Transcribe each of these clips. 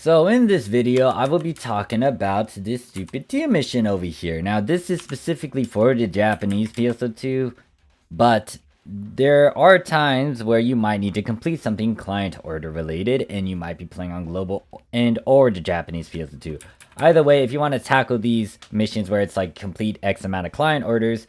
So in this video, I will be talking about this stupid tier mission over here. Now this is specifically for the Japanese PSO2, but there are times where you might need to complete something client order related and you might be playing on global and or the Japanese PSO2. Either way, if you want to tackle these missions where it's like complete X amount of client orders,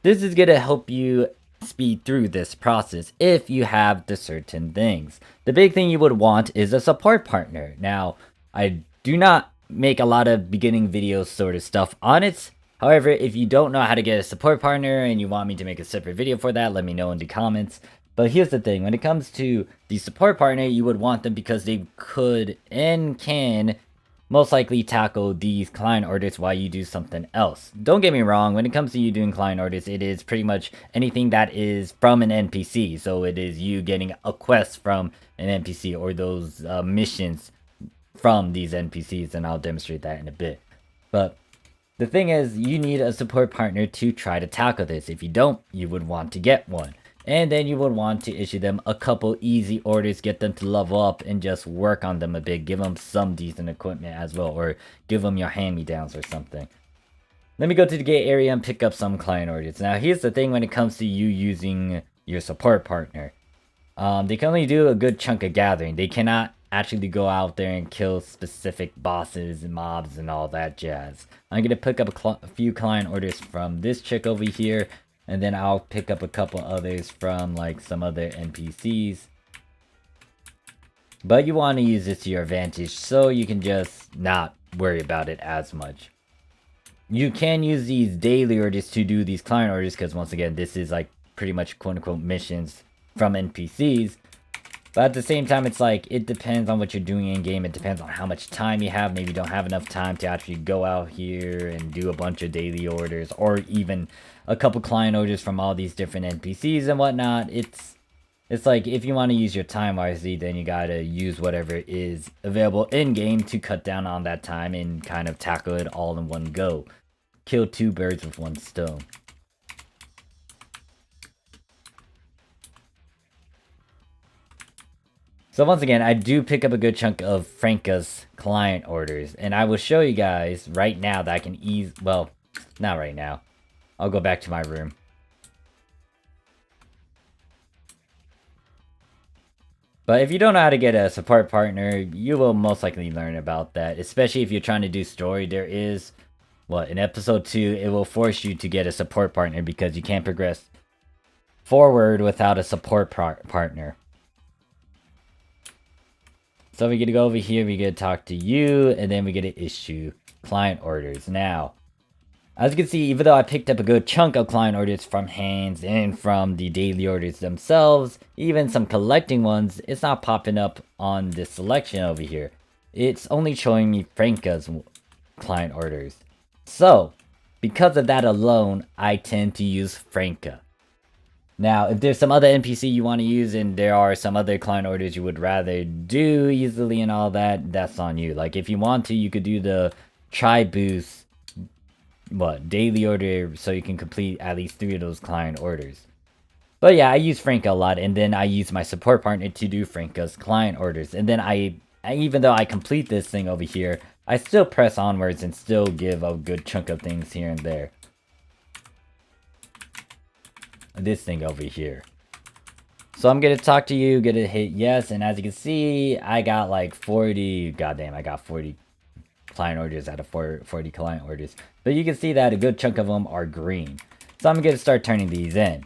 this is going to help you speed through this process if you have the certain things. The big thing you would want is a support partner. Now, I do not make a lot of beginning videos sort of stuff on it. However, if you don't know how to get a support partner and you want me to make a separate video for that, let me know in the comments. But here's the thing, when it comes to the support partner, you would want them because they could and can most likely tackle these client orders while you do something else. Don't get me wrong, when it comes to you doing client orders, it is pretty much anything that is from an NPC. So it is you getting a quest from an NPC or those missions from these NPCs, and I'll demonstrate that in a bit. But the thing is, you need a support partner to try to tackle this. If you don't, you would want to get one. And then you would want to issue them a couple easy orders, get them to level up and just work on them a bit. Give them some decent equipment as well, or give them your hand-me-downs or something. Let me go to the gate area and pick up some client orders. Now here's the thing when it comes to you using your support partner. They can only do a good chunk of gathering. They cannot actually go out there and kill specific bosses and mobs and all that jazz. I'm going to pick up a few client orders from this chick over here. And then I'll pick up a couple others from like some other NPCs. But you want to use this to your advantage so you can just not worry about it as much. You can use these daily orders to do these client orders because once again, this is like pretty much quote unquote missions from NPCs. But at the same time, it's like, it depends on what you're doing in game. It depends on how much time you have. Maybe you don't have enough time to actually go out here and do a bunch of daily orders, or even a couple client orders from all these different NPCs and whatnot. It's like, if you want to use your time wisely, then you gotta use whatever is available in game to cut down on that time and kind of tackle it all in one go. Kill two birds with one stone. So once again, I do pick up a good chunk of Franka's client orders, and I will show you guys right now that I can well, not right now. I'll go back to my room. But if you don't know how to get a support partner, you will most likely learn about that, especially if you're trying to do story. There is, in episode 2, it will force you to get a support partner because you can't progress forward without a support partner. So we get to go over here, we get to talk to you, and then we get to issue client orders. Now, as you can see, even though I picked up a good chunk of client orders from hands and from the daily orders themselves, even some collecting ones, it's not popping up on this selection over here. It's only showing me Franka's client orders. So, because of that alone, I tend to use Franka. Now, if there's some other NPC you want to use and there are some other client orders you would rather do easily and all that, that's on you. Like, if you want to, you could do the try boost, daily order so you can complete at least 3 of those client orders. But yeah, I use Franka a lot, and then I use my support partner to do Franka's client orders. And then I even though I complete this thing over here, I still press onwards and still give a good chunk of things here and there. This thing over here. So I'm gonna talk to you, gonna hit yes, and as you can see, I got like 40, goddamn, I got 40 client orders out of 40 client orders. But you can see that a good chunk of them are green. So I'm gonna start turning these in.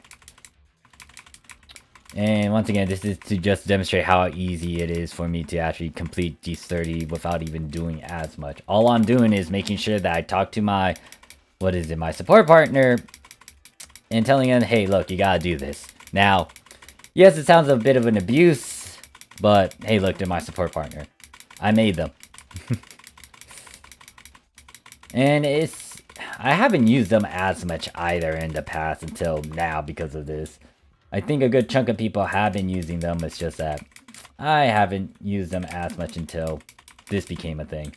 And once again, this is to just demonstrate how easy it is for me to actually complete these 30 without even doing as much. All I'm doing is making sure that I talk to my, my support partner, and telling them, hey, look, you gotta do this. Now, yes, it sounds a bit of an abuse, but hey, look, they're my support partner. I made them. And I haven't used them as much either in the past until now because of this. I think a good chunk of people have been using them, it's just that I haven't used them as much until this became a thing.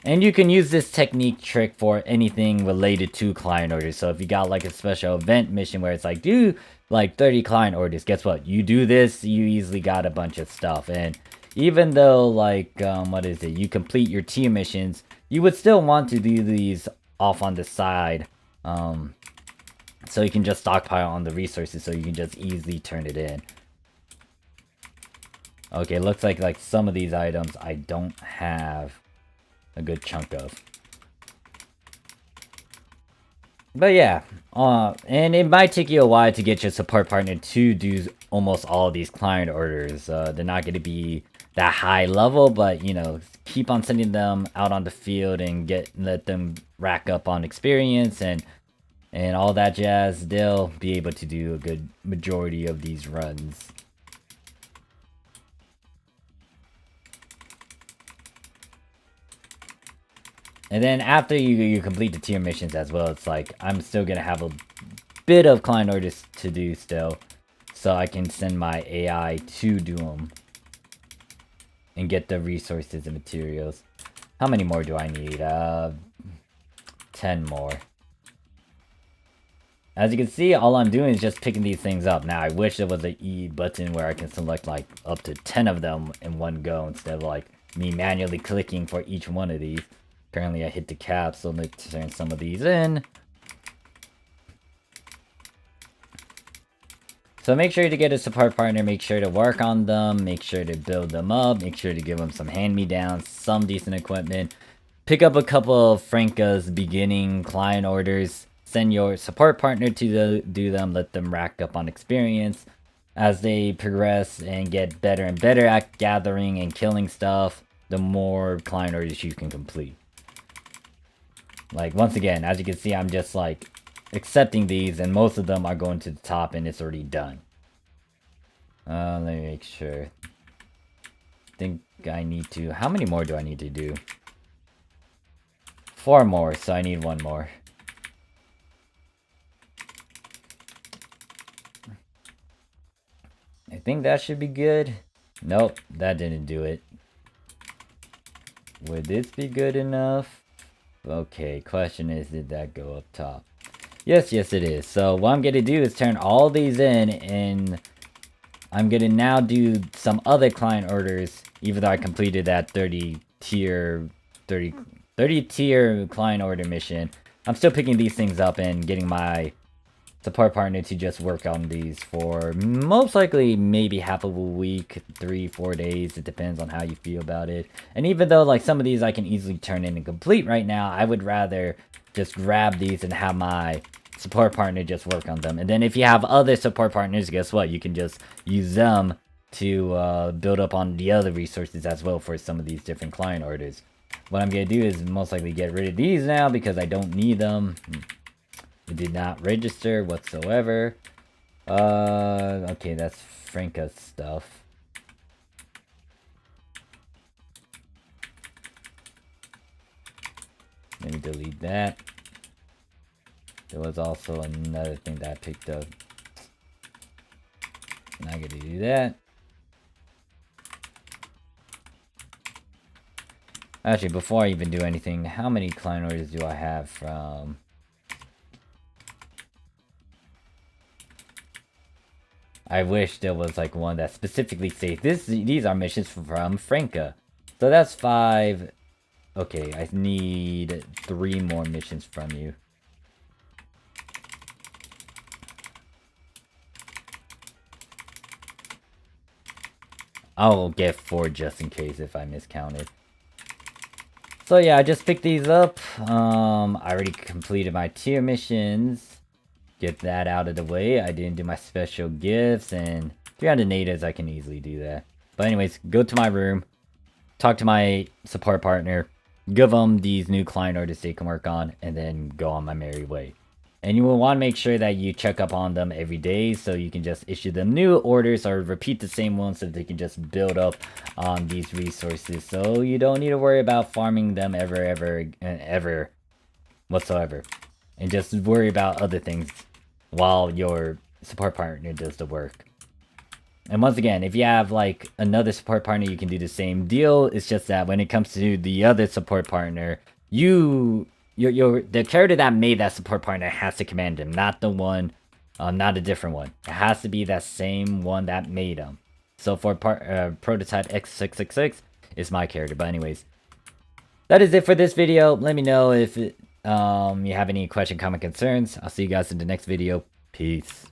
And you can use this technique trick for anything related to client orders. So if you got like a special event mission where it's like, do like 30 client orders, guess what? You do this, you easily got a bunch of stuff. And even though, like, what is it? You complete your tier missions, you would still want to do these off on the side. So you can just stockpile on the resources so you can just easily turn it in. Okay, looks like some of these items I don't have a good chunk of. But yeah, and it might take you a while to get your support partner to do almost all of these client orders. They're not going to be that high level, but you know, keep on sending them out on the field and let them rack up on experience and all that jazz. They'll be able to do a good majority of these runs. And then after you complete the tier missions as well, it's like I'm still gonna have a bit of client orders to do still, so I can send my AI to do them and get the resources and materials. How many more do I need? 10 more. As you can see, all I'm doing is just picking these things up. Now, I wish there was an E button where I can select like up to 10 of them in one go instead of like me manually clicking for each one of these. Apparently I hit the cap, so let's turn some of these in. So make sure to get a support partner, make sure to work on them, make sure to build them up, make sure to give them some hand-me-downs, some decent equipment. Pick up a couple of Franka's beginning client orders, send your support partner to do them, let them rack up on experience. As they progress and get better and better at gathering and killing stuff, the more client orders you can complete. Like, once again, as you can see, I'm just, like, accepting these, and most of them are going to the top, and it's already done. Let me make sure. I think I need to... How many more do I need to do? 4 more, so I need 1 more. I think that should be good. Nope, that didn't do it. Would this be good enough? Okay, question is, did that go up top? Yes, it is. So what I'm gonna do is turn all these in, and I'm gonna now do some other client orders, even though I completed that 30 tier client order mission. I'm still picking these things up and getting my support partner to just work on these for most likely maybe half of a week, 3-4 days. It depends on how you feel about it. And even though like some of these I can easily turn in and complete right now, I would rather just grab these and have my support partner just work on them. And then if you have other support partners, guess what? You can just use them to build up on the other resources as well for some of these different client orders. What I'm gonna do is most likely get rid of these now because I don't need them. It did not register whatsoever. Okay, that's Franka's stuff. Let me delete that. There was also another thing that I picked up. Not gonna do that. Actually, before I even do anything, how many client orders do I have from... I wish there was like one that specifically says these are missions from Franka. So that's 5. Okay, I need 3 more missions from you. I'll get 4 just in case if I miscounted. So yeah, I just picked these up. I already completed my tier missions. Get that out of the way. I didn't do my special gifts, and 300 natives, I can easily do that. But anyways, go to my room, talk to my support partner, give them these new client orders they can work on, and then go on my merry way. And you will want to make sure that you check up on them every day so you can just issue them new orders or repeat the same ones so they can just build up on these resources. So you don't need to worry about farming them ever whatsoever. And just worry about other things while your support partner does the work. And once again, if you have like another support partner, you can do the same deal. It's just that when it comes to the other support partner, the character that made that support partner has to command him, not the one, not a different one. It has to be that same one that made him. So for prototype X666 is my character. But anyways, that is it for this video. Let me know if you have any question, comment, concerns. I'll see you guys in the next video. Peace.